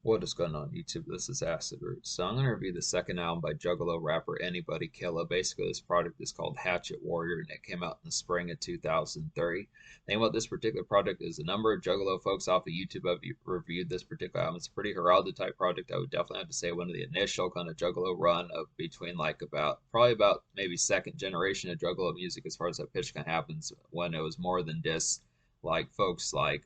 What is going on YouTube? This is Acid Root. So I'm going to review the second album by Juggalo rapper Anybody Killa. Basically, this product is called Hatchet Warrior, and it came out in the spring of 2003. The thing about this particular project is a number of Juggalo folks off of YouTube have reviewed this particular album. It's a pretty heralded type project. I would definitely have to say one of the initial kind of Juggalo run of between like probably about maybe second generation of Juggalo music as far as that pitch kind of happens, when it was more than just like folks like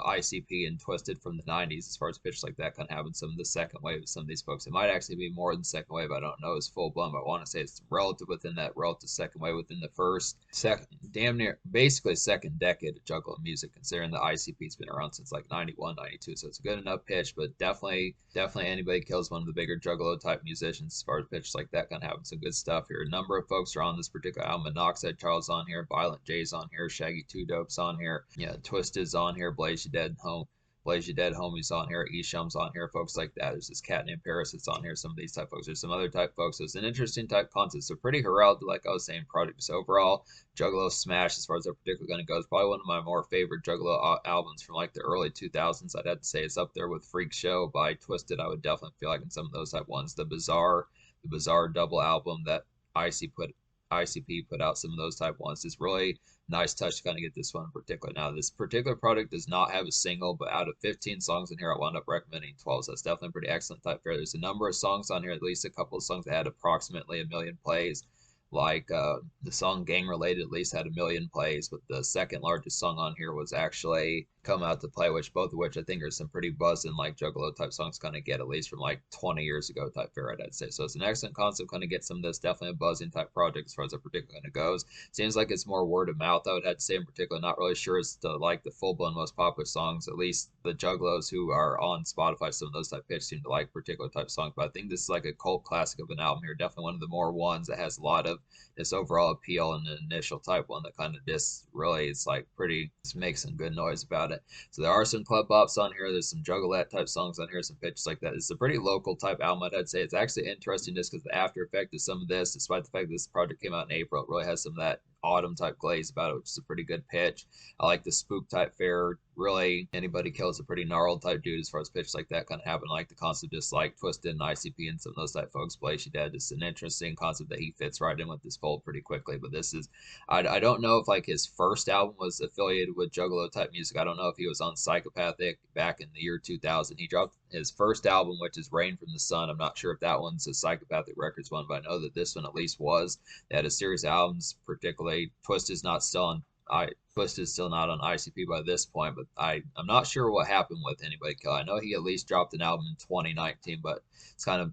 ICP and Twisted from the 90s as far as pitch like that kind of having some of the second wave of some of these folks. It might actually be more than second wave. I don't know it's full blown, but I want to say it's relative within that relative second wave within the second damn near basically second decade of Juggalo music, considering the ICP's been around since like 91, 92. So it's a good enough pitch, but definitely Anybody Kills one of the bigger Juggalo type musicians as far as pitch like that kind of having some good stuff here. A number of folks are on this particular album. Monoxide Charles on here, Violent J's on here, Shaggy Two Dopes on here. Yeah, Twisted's on here, Blaze You Dead Homies on here, Esham's on here, folks like that. There's this cat named Paris that's on here, some of these type folks. There's some other type folks. So it's an interesting type concept. So pretty heralded, like I was saying, product. So overall, Juggalo smash as far as they're particularly going to go. It's probably one of my more favorite Juggalo albums from like the early 2000s. I'd have to say it's up there with Freak Show by Twisted. I would definitely feel like in some of those type ones. The Bizarre double album that ICP put out, some of those type ones. It's really nice touch to kind of get this one in particular. Now, this particular product does not have a single, but out of 15 songs in here, I wound up recommending 12. So that's definitely a pretty excellent type fare. There's a number of songs on here, at least a couple of songs that had approximately 1 million plays. Like the song Gang Related at least had 1 million plays, but the second largest song on here was actually Come Out to Play, which both of which I think are some pretty buzzing like Juggalo type songs kind of get, at least from like 20 years ago type fare, I'd say. So it's an excellent concept, kind of get some of this, definitely a buzzing type project as far as a particular kind of goes. Seems like it's more word of mouth, I would have to say in particular. Not really sure as to like the full blown most popular songs, at least the Juggalos who are on Spotify, some of those type pitch seem to like particular type songs. But I think this is like a cult classic of an album here. Definitely one of the more ones that has a lot of this overall appeal and the initial type one that kind of just really is like pretty, just makes some good noise about it. So there are some club bops on here. There's some juggalette type songs on here, some pitches like that. It's a pretty local type album, I'd say. It's actually interesting just because the after effect of some of this, despite the fact that this project came out in April, it really has some of that autumn type glaze about it, which is a pretty good pitch. I like the spook type fare. Really, Anybody Kills a pretty gnarled type dude as far as pitch like that kind of happen. I like the concept, just like Twisted and ICP and some of those type folks. Blaze You Dead, just an interesting concept that he fits right in with this fold pretty quickly. But this is, I don't know if like his first album was affiliated with Juggalo type music. I don't know if he was on Psychopathic back in the year 2000. He dropped his first album, which is Rain from the Sun. I'm not sure if that one's a Psychopathic Records one, but I know that this one at least was. They had a series of albums, particularly Twist is not still on Twist is still not on ICP by this point, but I'm not sure what happened with Anybody Kill. I know he at least dropped an album in 2019, but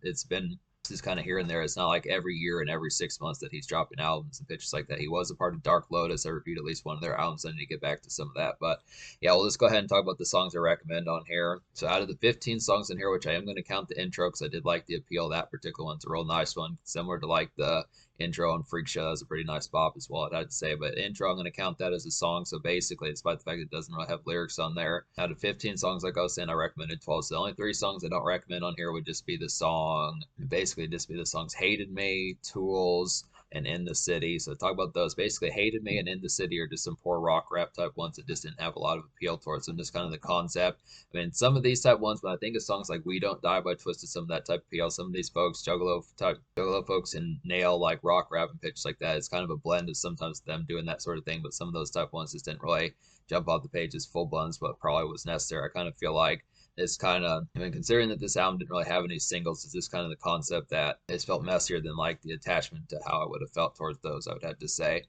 it's been just kind of here and there. It's not like every year and every 6 months that he's dropping albums and pitches like that. He was a part of Dark Lotus. I reviewed at least one of their albums. I need to get back to some of that. But yeah, we'll just go ahead and talk about the songs I recommend on here. So out of the 15 songs in here, which I am going to count the intro because I did like the appeal, that particular one's a real nice one, similar to like the intro and Freak Show. That was a pretty nice bop as well, I'd say. But intro, I'm going to count that as a song. So basically, despite the fact it doesn't really have lyrics on there, out of 15 songs, like I was saying, I recommended 12. So the only 3 songs I don't recommend on here would just be the song, basically just be the songs Hated Me, Tools, and In the City. So talk about those. Basically, Hated Me and In the City are just some poor rock rap type ones that just didn't have a lot of appeal towards them. Just kind of the concept. I mean, some of these type ones, but I think of songs like We Don't Die by Twisted, some of that type of appeal. Some of these folks, Juggalo folks, and nail like rock rap and pitches like that. It's kind of a blend of sometimes them doing that sort of thing, but some of those type ones just didn't really jump off the page as full blends, but probably was necessary. I kind of feel like it's kind of, I mean, considering that this album didn't really have any singles, it's just kind of the concept that it's felt messier than like the attachment to how I would have felt towards those, I would have to say.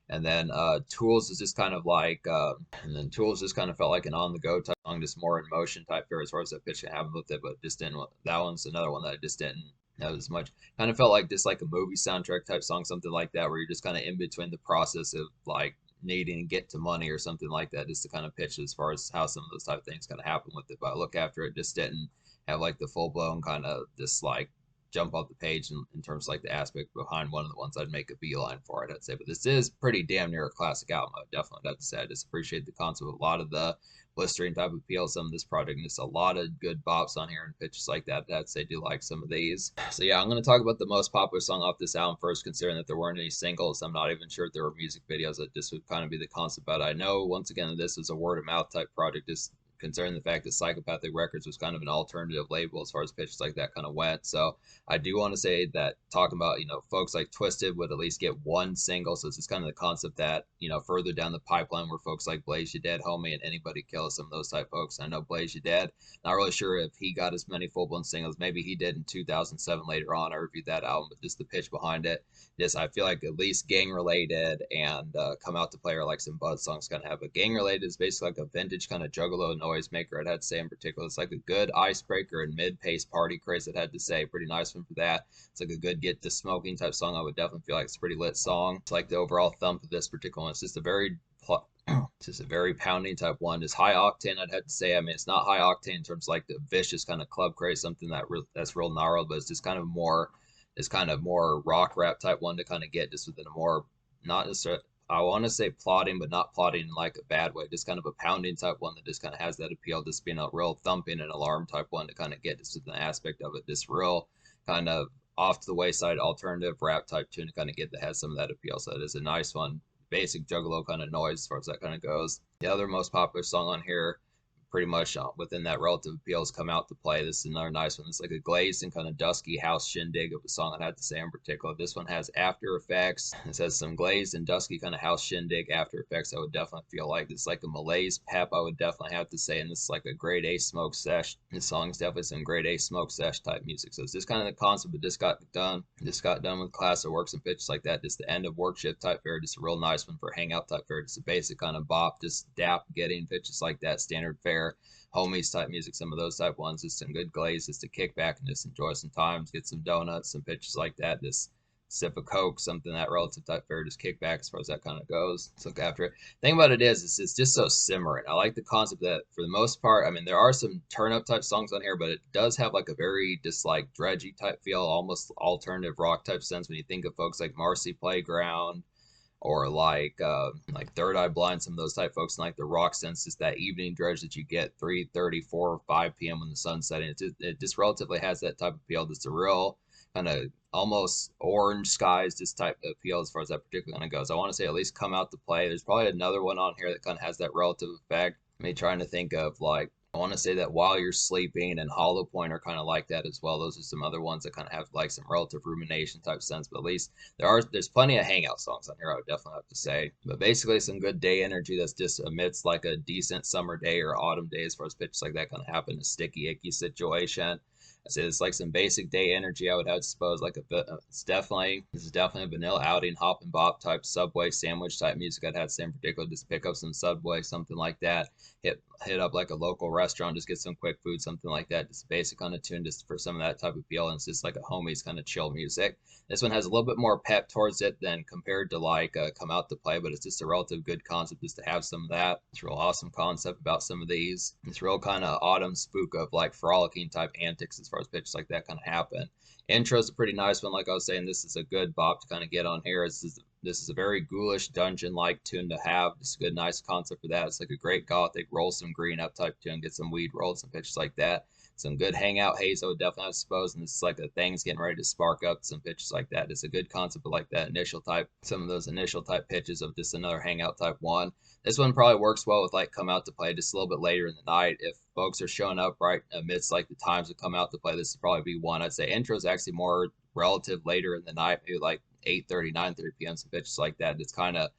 And then Tools is just kind of like, and then Tools just kind of felt like an on-the-go type song, just more in motion type fare as far as that pitch can happen with it, but just didn't. That one's another one that I just didn't have as much. Kind of felt like just like a movie soundtrack type song, something like that, where you're just kind of in between the process of like needing to get to money or something like that, just to kind of pitch as far as how some of those type of things kind of happen with it. But I look after it, just didn't have like the full blown kind of just like jump off the page in terms of like the aspect behind one of the ones I'd make a beeline for it, I'd say. But this is pretty damn near a classic album. I definitely have to say I just appreciate the concept of a lot of the blistering type of appeal, some of this project, and just a lot of good bops on here and pitches like that. I'd say I do like some of these. So yeah, I'm going to talk about the most popular song off this album first, considering that there weren't any singles. I'm not even sure if there were music videos. That just would kind of be the concept. But I know once again this is a word of mouth type project. Just considering the fact that Psychopathic Records was kind of an alternative label as far as pitches like that kind of went. So I do want to say that talking about, folks like Twisted would at least get one single. So it's just kind of the concept that, further down the pipeline where folks like Blaze You Dead, Homie, and Anybody Kill, some of those type folks. I know Blaze You Dead, not really sure if he got as many full-blown singles. Maybe he did in 2007 later on. I reviewed that album, but just the pitch behind it. Just, I feel like at least Gang Related and Come Out to Play are like some buzz songs kind of have. But Gang Related is basically like a vintage kind of Juggalo noise maker, I'd have to say in particular. It's like a good icebreaker and mid-pace party craze, I'd have to say. Pretty nice one for that. It's like a good get to smoking type song. I would definitely feel like it's a pretty lit song. It's like the overall thump of this particular one. It's just a very it's just a very pounding type one. It's high octane, I'd have to say. I mean, it's not high octane in terms of like the vicious kind of club craze, something that's real gnarled, but it's just kind of more, it's kind of more rock rap type one to kind of get just within a more, not necessarily, I want to say plotting, but not plotting in like a bad way. Just kind of a pounding type one that just kind of has that appeal, just being a real thumping and alarm type one to kind of get just an aspect of it. This real kind of off to the wayside alternative rap type tune to kind of get that has some of that appeal. So it is a nice one. Basic Juggalo kind of noise as far as that kind of goes. The other most popular song on here, pretty much within that relative appeals, Come Out to Play. This is another nice one. It's like a glazed and kind of dusky house shindig of a song, I'd have to say in particular. This one has after effects. It has some glazed and dusky kind of house shindig after effects. I would definitely feel like it's like a malaise pep, I would definitely have to say. And this is like a grade A smoke sesh. This song is definitely some grade A smoke sesh type music. So it's just kind of the concept, but just got done with class of works and pitches like that. Just the end of work shift type fare. Just a real nice one for hangout type fare. Just a basic kind of bop, just dap getting pitches like that, standard fare. Homies type music, some of those type ones, just some good glaze, just to kick back and just enjoy some times, get some donuts, some pitches like that, just sip of Coke, something that relative type fare, just kick back as far as that kind of goes. Let's look after it. The thing about it is, it's just so simmering. I like the concept that for the most part, I mean, there are some turn up type songs on here, but it does have like a very just like dredgy type feel, almost alternative rock type sense when you think of folks like Marcy Playground, or like Third Eye Blind, some of those type folks, and like the rock sense, is that evening dredge that you get 3:30, 4 or 5 p.m. when the sun's setting. It just relatively has that type of appeal. Just a real kind of almost orange skies, just type of appeal as far as that particular kind of goes. I want to say at least Come Out to Play. There's probably another one on here that kind of has that relative effect. Me trying to think of like, I want to say that While You're Sleeping and Hollow Point are kind of like that as well. Those are some other ones that kind of have like some relative rumination type sense, but at least there's plenty of hangout songs on here, I would definitely have to say. But basically some good day energy that's just amidst like a decent summer day or autumn day as far as pitches like that kind of happen, a sticky icky situation. I say it's like some basic day energy, I would have to suppose. Like this is definitely a vanilla outing, hop and bop type Subway sandwich type music. I'd have to say in particular, just pick up some Subway, something like that. Hit up like a local restaurant, just get some quick food, something like that. Just basic kind of tune, just for some of that type of feel. And it's just like a homies kind of chill music. This one has a little bit more pep towards it than compared to like Come Out to Play, but it's just a relative good concept just to have some of that. It's a real awesome concept about some of these. It's real kind of autumn spook of like frolicking type antics as far as pitches like that kind of happen. Intro's a pretty nice one. Like I was saying, this is a good bop to kind of get on here. This is a very ghoulish dungeon-like tune to have. Just a good, nice concept for that. It's like a great gothic, roll some green up type tune, get some weed rolled, some pitches like that. Some good hangout haze, I would definitely have to suppose. And this is like the things getting ready to spark up, some pitches like that. It's a good concept of like that initial type, some of those initial type pitches of just another hangout type one. This one probably works well with like Come Out to Play just a little bit later in the night. If folks are showing up right amidst like the times that Come Out to Play, this would probably be one. I'd say intro is actually more relative later in the night, maybe like 8:30, 9:30 p.m. Some pitches like that. It's kind of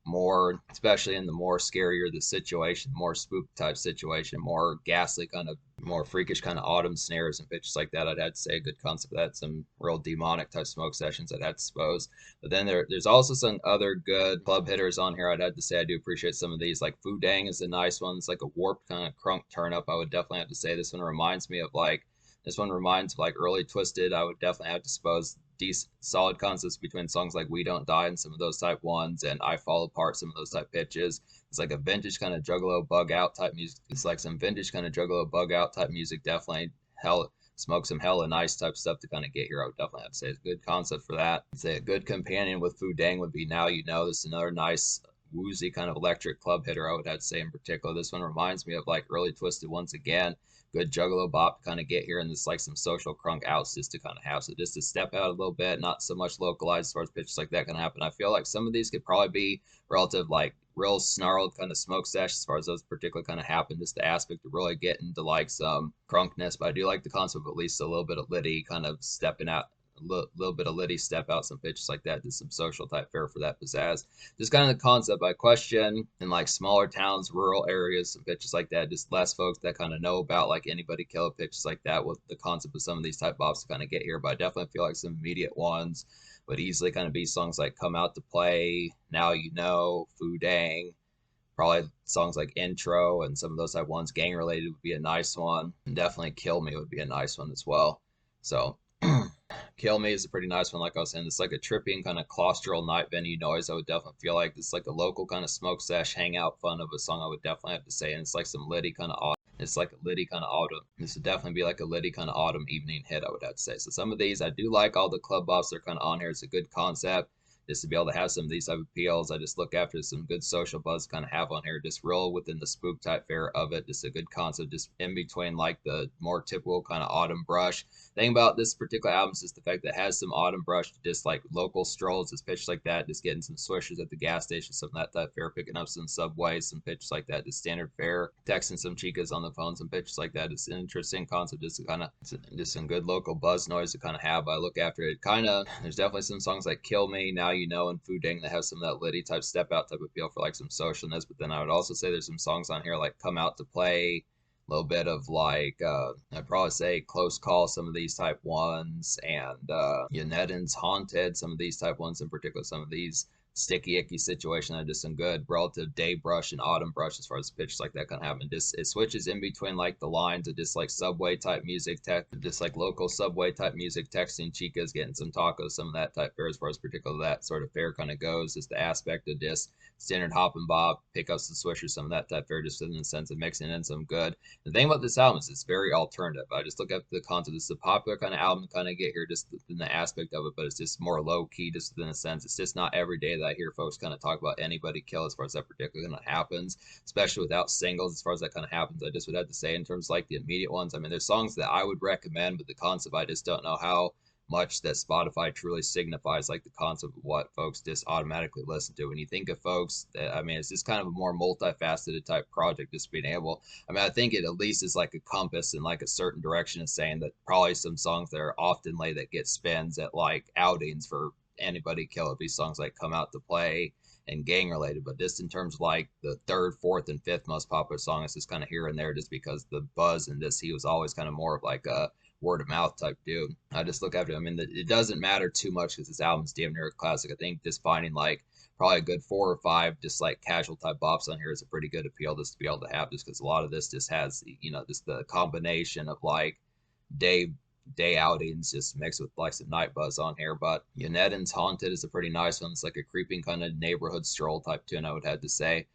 more, especially in the more scarier the situation, more spook type situation, more ghastly kind of, more freakish kind of autumn snares and pitches like that. I'd have to say a good concept of that. Some real demonic type smoke sessions, I'd have to suppose. But then there's also some other good club hitters on here. I'd have to say I do appreciate some of these. Like Fu Dang is a nice one. It's like a warped kind of crunk turn up. I would definitely have to say this one reminds me of like, this one reminds of like early Twisted. I would definitely have to suppose decent solid concepts between songs like We Don't Die and some of those type ones, and I Fall Apart, some of those type pitches. It's like a vintage kind of Juggalo bug out type music. It's like some vintage kind of Juggalo bug out type music. Definitely smoke some hella nice type stuff to kind of get here. I would definitely have to say it's a good concept for that. I'd say a good companion with Fu Dang would be Now You Know. This is another nice woozy kind of electric club hitter, I would have to say in particular. This one reminds me of like early Twisted once again. Good Juggalo bop to kind of get here, and this like some social crunk outs just to kind of have. So just to step out a little bit, not so much localized as far as pitches like that can happen. I feel like some of these could probably be relative like real snarled kind of smoke sesh as far as those particular kind of happen. Just the aspect of really getting to like some crunkness, but I do like the concept of at least a little bit of Liddy kind of stepping out little bit of Liddy step out, some pitches like that, just some social type fare for that pizzazz. Just kind of the concept. I question in like smaller towns, rural areas, some pitches like that, just less folks that kind of know about like Anybody Killa pitches like that, with the concept of some of these type bops to kind of get here. But I definitely feel like some immediate ones would easily kind of be songs like Come Out to Play, Now You Know, Fu Dang. Probably songs like Intro and some of those type ones. Gang related would be a nice one. And definitely Kill Me would be a nice one as well. So Kill Me is a pretty nice one. Like I was saying, it's like a tripping kind of claustral night venue noise. I would definitely feel like it's like a local kind of smoke sesh hangout fun of a song. I would definitely have to say, and it's like some Liddy kind of autumn. It's like a Liddy kind of autumn. This would definitely be like a Liddy kind of autumn evening hit, I would have to say. So some of these I do like all the club bops they're kind of on here. It's a good concept just to be able to have some of these type of appeals. I just look after some good social buzz kind of have on here, just real within the spook type fare of it. Just a good concept, just in between like the more typical kind of autumn brush. Thing about this particular album is just the fact that it has some autumn brush, just like local strolls, just pitches like that, just getting some swishers at the gas station, some of that type fare, picking up some subways, some pitches like that, just standard fare, texting some chicas on the phone, some pitches like that. It's an interesting concept, just to kind of, just some good local buzz noise to kind of have. I look after it. Kind of, there's definitely some songs like Kill Me, Now You Know, and Fu Dang that have some of that Liddy type step out type appeal for like some socialness. But then I would also say there's some songs on here like Come Out to Play, a little bit of like I'd probably say Close Call, some of these type ones, and Yonedin's Haunted, some of these type ones in particular, some of these Sticky Icky Situation are just some good relative day brush and autumn brush as far as pitches like that can happen. Just it switches in between like the lines of just like subway type music, just like local subway type music, texting chicas, getting some tacos, some of that type fare as far as particular that sort of fare kind of goes. Just the aspect of just standard hop and bob, pick up some swishers, some of that type fare, just in the sense of mixing in some good. The thing about this album is it's very alternative. I just look at the concept. It's a popular kind of album to kind of get here just in the aspect of it, but it's just more low key, just in a sense. It's just not every day that I hear folks kind of talk about Anybody Kill as far as that particular kind of happens, especially without singles as far as that kind of happens. I just would have to say in terms of like the immediate ones, I mean, there's songs that I would recommend, but the concept, I just don't know how much that Spotify truly signifies like the concept of what folks just automatically listen to. When you think of folks, that, I mean, it's just kind of a more multifaceted type project, just being able, I mean, I think it at least is like a compass in like a certain direction of saying that probably some songs that are often laid that get spins at like outings for Anybody Kill It be songs like Come Out to Play and gang related, but just in terms of like the third, fourth, and fifth most popular song, it's just kind of here and there just because the buzz in this, he was always kind of more of like a word of mouth type dude. I just look after him. I mean, it doesn't matter too much because this album's damn near a classic. I think just finding like probably a good 4 or 5 just like casual type bops on here is a pretty good appeal just to be able to have, just because a lot of this just has, you know, just the combination of like day outings just mixed with like some night buzz on here. But Yonedin's Haunted is a pretty nice one. It's like a creeping kind of neighborhood stroll type tune, I would have to say.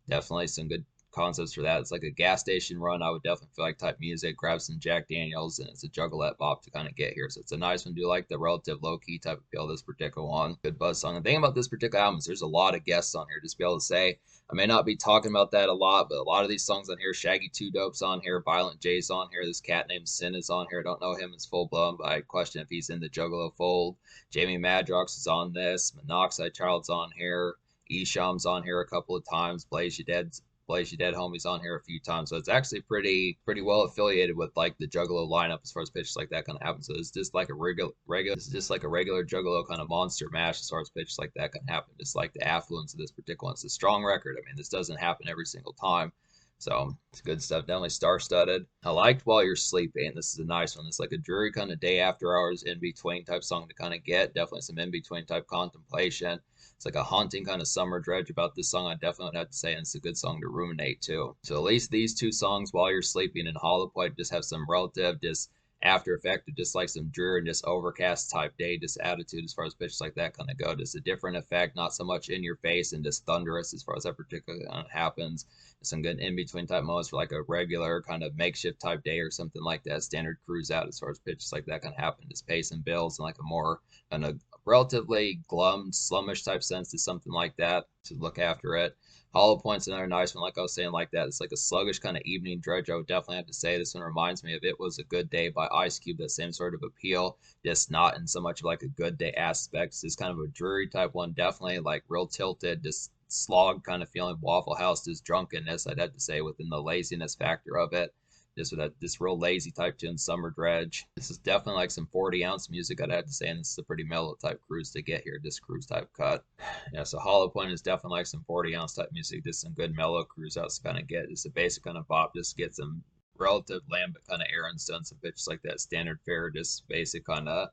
Definitely some good concepts for that. It's like a gas station run. I would definitely feel like type music, grab some Jack Daniels, and it's a juggalette bop to kind of get here. So it's a nice one. Do like the relative low key type of feel of this particular one. Good buzz song. The thing about this particular album is there's a lot of guests on here. Just be able to say, I may not be talking about that a lot, but a lot of these songs on here, Shaggy Two Dope's on here, Violent J's on here, this cat named Sin is on here. I don't know him as full blown, but I question if he's in the Juggalo fold. Jamie Madrox is on this, Monoxide Child's on here, Esham's on here a couple of times, Blaze You Dead Homies on here a few times. So it's actually pretty well affiliated with like the Juggalo lineup as far as pitches like that kind of happen. So it's just like a it's just like a regular Juggalo kind of monster mash as far as pitches like that can happen. Just like the affluence of this particular one. It's a strong record. I mean, this doesn't happen every single time. So it's good stuff. Definitely star-studded. I liked While You're Sleeping. This is a nice one. It's like a dreary kind of day after hours in between type song to kind of get. Definitely some in between type contemplation. It's like a haunting kind of summer dredge about this song. I definitely would have to say, and it's a good song to ruminate too. So at least these 2 songs, While You're Sleeping and Hollow Point, just have some relative just after effect of just like some dreary and just overcast type day, just attitude as far as pitches like that kind of go. Just a different effect, not so much in your face and just thunderous as far as that particular happens. Some good in between type moments for like a regular kind of makeshift type day or something like that. Standard cruise out as far as pitches like that can happen. Just pay some bills and like a more kind of relatively glum, slummish type sense to something like that to look after it. Hollow Point's another nice one, like I was saying, like that. It's like a sluggish kind of evening dredge. I would definitely have to say this one reminds me of It Was a Good Day by Ice Cube. That same sort of appeal, just not in so much of like a good day aspect. It's kind of a dreary type one, definitely like real tilted, just slog kind of feeling. Waffle House, just drunkenness. I'd have to say within the laziness factor of it. Just with that, this real lazy type tune, Summer Dredge. This is definitely like some 40-ounce music, I'd have to say, and this is a pretty mellow type cruise to get here, this cruise type cut. Yeah, so Hollow Point is definitely like some 40-ounce type music, just some good mellow cruise outs to kind of get. Just a basic kind of bop, just get some relative lambent kind of errands done, some pitches like that, standard fare, just basic kind of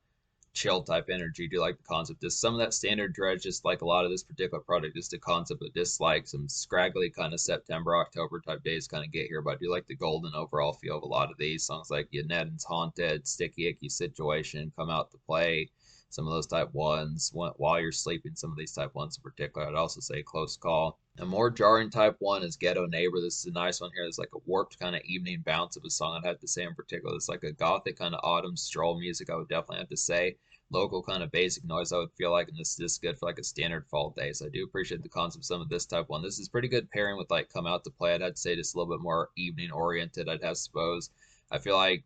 chill type energy. Do like the concept. Just some of that standard dredge, just like a lot of this particular product, just the concept of just like some scraggly kind of September, October type days kind of get here. But I do like the golden overall feel of a lot of these songs, like Yanettin's Haunted, Sticky Icky Situation, Come Out to Play. Some of those type ones, While You're Sleeping, some of these type ones in particular. I'd also say Close Call. A more jarring type one is Ghetto Neighbor. This is a nice one here. It's like a warped kind of evening bounce of a song, I'd have to say in particular. It's like a gothic kind of autumn stroll music, I would definitely have to say. Local kind of basic noise, I would feel like, and this is good for like a standard fall day. So I do appreciate the concept of some of this type one. This is pretty good pairing with like Come Out to Play. I'd have to say just a little bit more evening oriented, I'd have to suppose. I feel like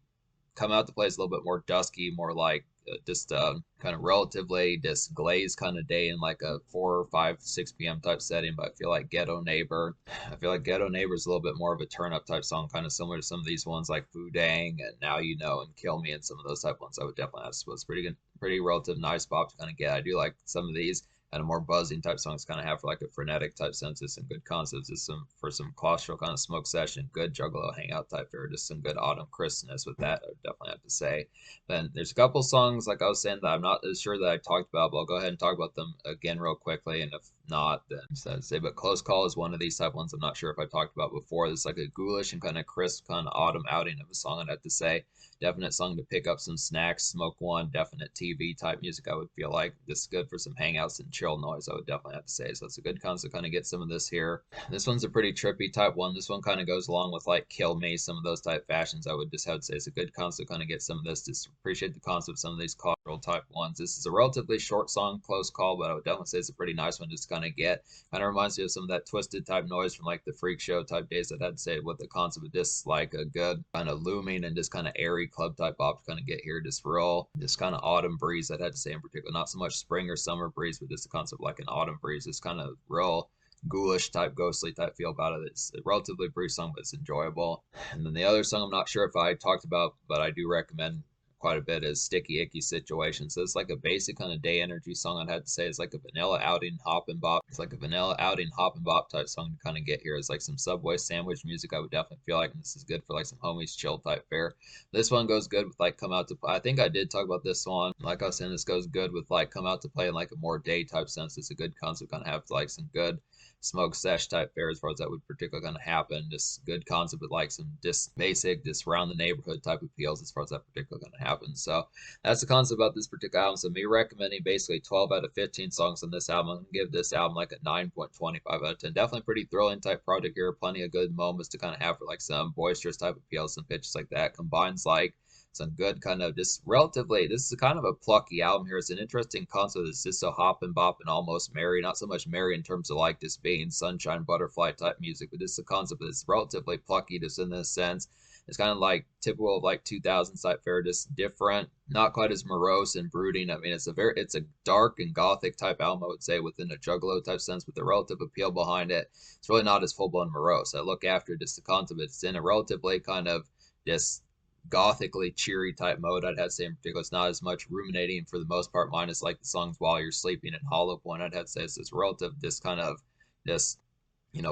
Come Out to Play is a little bit more dusky, more like just kind of relatively just glazed kind of day in like a 4 or 5, 6 p.m. type setting. But I feel like Ghetto Neighbor is a little bit more of a turn up type song, kind of similar to some of these ones like Foodang and Now You Know and Kill Me and some of those type ones. I would definitely have to suppose pretty good, pretty relative nice pop to kind of get. I do like some of these kind of more buzzing type songs kind of have for like a frenetic type census and good concepts. Just some for some claustral kind of smoke session, good juggalo hangout type fare, just some good autumn crispness with that. I would definitely have to say. Then there's a couple songs like I was saying that I'm not as sure that I talked about, but I'll go ahead and talk about them again real quickly. And if not, then I'd say. But Close Call is one of these type ones I'm not sure if I talked about before. It's like a ghoulish and kind of crisp kind of autumn outing of a song, I'd have to say. Definite song to pick up some snacks, smoke one, definite TV type music, I would feel like. This is good for some hangouts and chill noise, I would definitely have to say. So it's a good concept, kind of get some of this here. This one's a pretty trippy type one. This one kind of goes along with like Kill Me, some of those type fashions. I would just have to say it's a good concept, kind of get some of this. Just appreciate the concept of some of these cultural type ones. This is a relatively short song, Close Call, but I would definitely say it's a pretty nice one just to kind of get. Kind of reminds me of some of that twisted type noise from like the freak show type days. I'd have to say with the concept of just like a good kind of looming and just kind of airy club type bop to kind of get here. Just real, just kind of autumn breeze, I'd have to say in particular. Not so much spring or summer breeze, but just the concept like an autumn breeze. It's kind of real ghoulish type, ghostly type feel about it. It's a relatively brief song, but it's enjoyable. And then the other song I'm not sure if I talked about, but I do recommend quite a bit is Sticky Icky Situation. So it's like a basic kind of day energy song, I'd have to say. It's like a vanilla outing hop and bop. It's like a vanilla outing hop and bop type song to kind of get here. It's like some Subway sandwich music, I would definitely feel like, and this is good for like some homies chill type fare. This one goes good with like Come Out to Play. I think I did talk about this one. Like I was saying, this goes good with like Come Out to Play in like a more day type sense. It's a good concept, kind of have like some good smoke sesh type fare as far as that would particularly kind of happen. Just good concept with like some just basic, just around the neighborhood type appeals as far as that particularly going to happen. So that's the concept about this particular album. So me recommending basically 12 out of 15 songs on this album. I'm gonna give this album like a 9.25 out of 10. Definitely pretty thrilling type project here. Plenty of good moments to kind of have for like some boisterous type appeals, some pitches like that. Combines like some good kind of just relatively, this is kind of a plucky album here. It's an interesting concept. It's just so hop and bop and almost merry, not so much merry in terms of like just being sunshine butterfly type music, but just the concept that's relatively plucky just in this sense. It's kind of like typical of like 2000s type fare, just different, not quite as morose and brooding. I mean, it's a dark and gothic type album, I would say, within a Juggalo type sense, with the relative appeal behind it. It's really not as full blown morose. I look after just the concept. It's in a relatively kind of just gothically cheery type mode, I'd have to say in particular. It's not as much ruminating for the most part, minus like the songs While You're Sleeping and Hollow Point. I'd have to say it's this relative, this kind of just,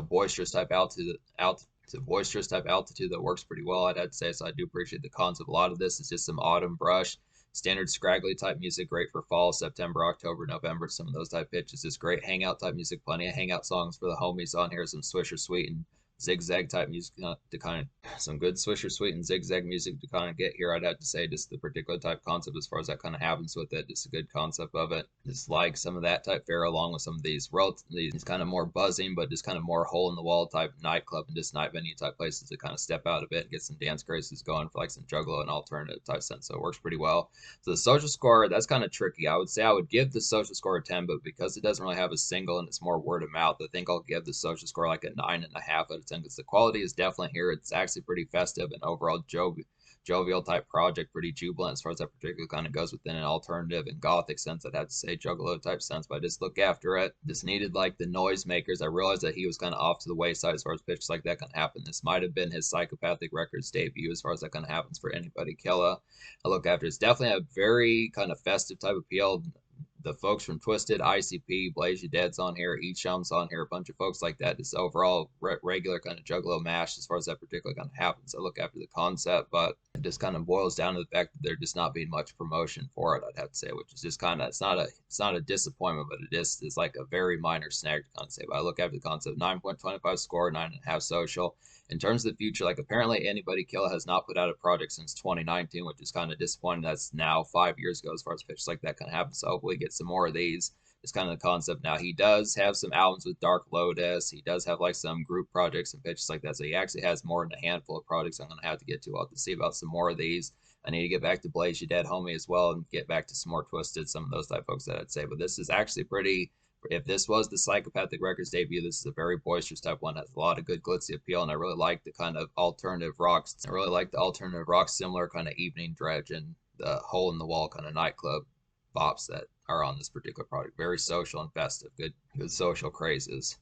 boisterous type boisterous type altitude that works pretty well, I'd have to say. So I do appreciate the concept. A lot of this is just some autumn brush, standard scraggly type music, great for fall, September, October, November, some of those type pitches. Just great hangout type music, plenty of hangout songs for the homies on here, some Swisher Sweet and zigzag type music to kind of some good swisher sweet and zigzag music to kind of get here. I'd have to say just the particular type concept as far as that kind of happens with it, just a good concept of it. Just like some of that type fare along with some of these kind of more buzzing, but just kind of more hole in the wall type nightclub and just night venue type places to kind of step out a bit and get some dance crazes going for like some juggalo and alternative type sense. So it works pretty well. So the social score, that's kind of tricky. I would say I would give the social score a 10, but because it doesn't really have a single and it's more word of mouth, I think I'll give the social score like a 9.5 out of 10 because the quality is definitely here. It's actually pretty festive and overall jovial type project, pretty jubilant as far as that particular kind of goes within an alternative and gothic sense. I'd have to say juggalo type sense, but I just look after it. Just needed like the noisemakers. I realized that he was kind of off to the wayside as far as pitches like that can happen. This might have been his Psychopathic Records debut as far as that kind of happens for anybody Killa. I look after it's definitely a very kind of festive type appeal. The folks from Twisted, ICP, Blaze You Dead's on here, Eat Shum's on here, a bunch of folks like that. Just overall regular kind of juggalo mash as far as that particular kind of happens. I look after the concept, but it just kind of boils down to the fact that there just not being much promotion for it, I'd have to say, which is just kind of it's not a disappointment, but it is like a very minor snag to kind of say. But I look after the concept, 9.25 score, 9.5 social. In terms of the future, like apparently anybody Killa has not put out a project since 2019, which is kind of disappointing. That's now 5 years ago as far as pitches like that kind of happen. So hopefully get some more of these. It's kind of the concept now. He does have some albums with Dark Lotus. He does have like some group projects and pitches like that. So he actually has more than a handful of projects I'm going to have to get to. I'll have to see about some more of these. I need to get back to Blaze You Dead Homie as well and get back to some more Twisted, some of those type folks that I'd say. But this is actually pretty, if this was the Psychopathic Records debut, this is a very boisterous type one. Has a lot of good glitzy appeal, and I really like the kind of alternative rocks. I really like the alternative rock, similar kind of evening dredge and the hole in the wall kind of nightclub bops that are on this particular product. Very social and festive, good social crazes.